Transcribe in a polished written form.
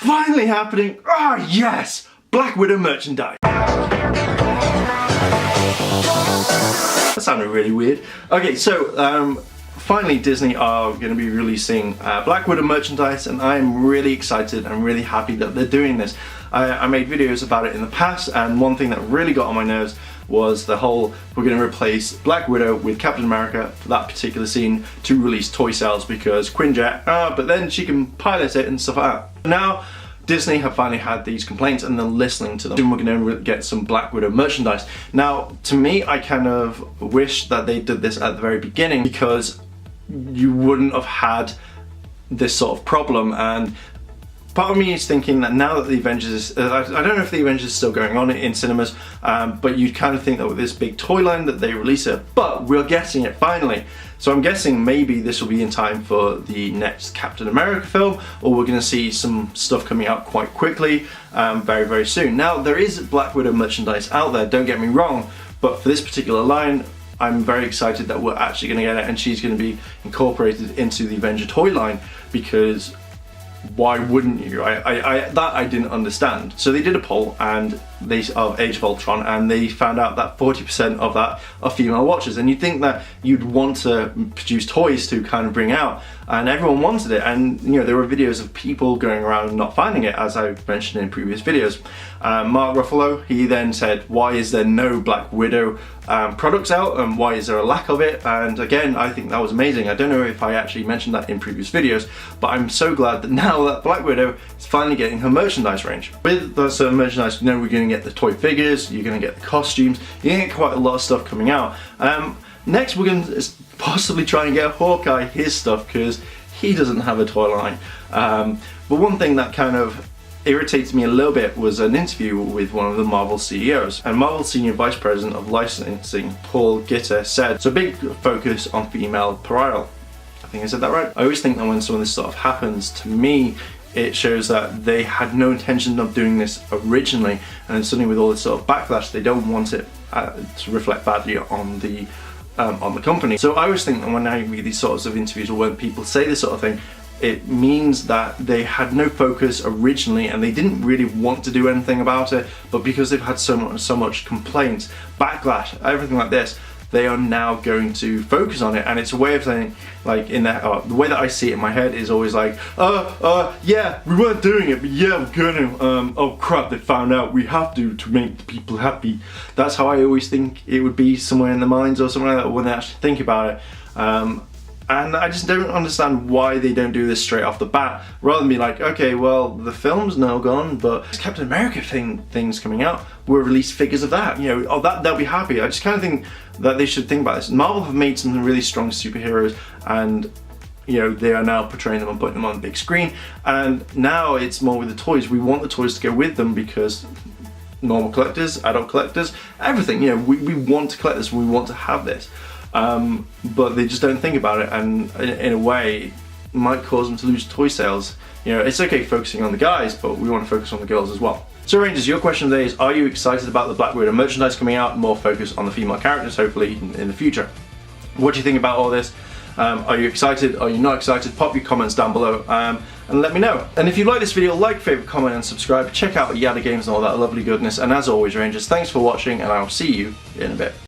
finally happening. Ah, yes! Black Widow merchandise. That sounded really weird. Okay, so finally Disney are going to be releasing Black Widow merchandise, and I'm really excited and really happy that they're doing this. I made videos about it in the past, and one thing that really got on my nerves was the whole, we're going to replace Black Widow with Captain America for that particular scene to release toy sales because Quinjet, but then she can pilot it and stuff like that. Now Disney have finally had these complaints and they're listening to them. Soon we're going to get some Black Widow merchandise. Now to me, I kind of wish that they did this at the very beginning because you wouldn't have had this sort of problem. And part of me is thinking that now that the Avengers, I don't know if the Avengers is still going on in cinemas, but you'd kind of think that with this big toy line that they release it, but we're getting it finally. So I'm guessing maybe this will be in time for the next Captain America film, or we're going to see some stuff coming out quite quickly, very, very soon. Now there is Black Widow merchandise out there, don't get me wrong, but for this particular line, I'm very excited that we're actually going to get it, and she's going to be incorporated into the Avenger toy line, because why wouldn't you? That I didn't understand. So they did a poll and of Age of Ultron, and they found out that 40% of that are female watchers, and you'd think that you'd want to produce toys to kind of bring out, and everyone wanted it. And you know, there were videos of people going around and not finding it, as I've mentioned in previous videos. Mark Ruffalo, he then said, why is there no Black Widow products out, and why is there a lack of it? And again, I think that was amazing. I don't know if I actually mentioned that in previous videos, but I'm so glad that now that Black Widow is finally getting her merchandise range. With the merchandise, you know, we're going to get the toy figures, you're going to get the costumes, you're going to get quite a lot of stuff coming out. Next we're going to possibly try and get Hawkeye his stuff, because he doesn't have a toy line. But one thing that kind of irritates me a little bit was an interview with one of the Marvel CEOs, and Marvel Senior Vice President of Licensing, Paul Gitter, said, so big focus on female parallel. I think I said that right. I always think that when some of this stuff happens, to me, it shows that they had no intention of doing this originally, and then suddenly with all this sort of backlash, they don't want it to reflect badly on the company. So I always think that when I read these sorts of interviews, or when people say this sort of thing, it means that they had no focus originally and they didn't really want to do anything about it, but because they've had so much complaints, backlash, everything like this, they are now going to focus on it. And it's a way of saying, like, in that the way that I see it in my head is always like, yeah, we weren't doing it, but yeah, we're gonna, oh crap, they found out, we have to make the people happy. That's how I always think it would be, somewhere in their minds or something like that, when they actually think about it. And I just don't understand why they don't do this straight off the bat, rather than be like, okay, well, the film's now gone, but this Captain America thing's coming out, we'll release figures of that, you know, oh, they'll be happy. I just kind of think that they should think about this. Marvel have made some really strong superheroes, and you know, they are now portraying them and putting them on the big screen, and now it's more with the toys. We want the toys to go with them, because normal collectors, adult collectors, everything, you know, we want to collect this, we want to have this. But they just don't think about it, and in a way might cause them to lose toy sales. You know, it's okay focusing on the guys, but we want to focus on the girls as well. So Rangers, your question today is, are you excited about the Black Widow merchandise coming out? More focus on the female characters, hopefully, in the future. What do you think about all this? Are you excited? Are you not excited? Pop your comments down below and let me know. And if you like this video, like, favorite, comment and subscribe. Check out Yada Games and all that lovely goodness. And as always, Rangers, thanks for watching, and I will see you in a bit.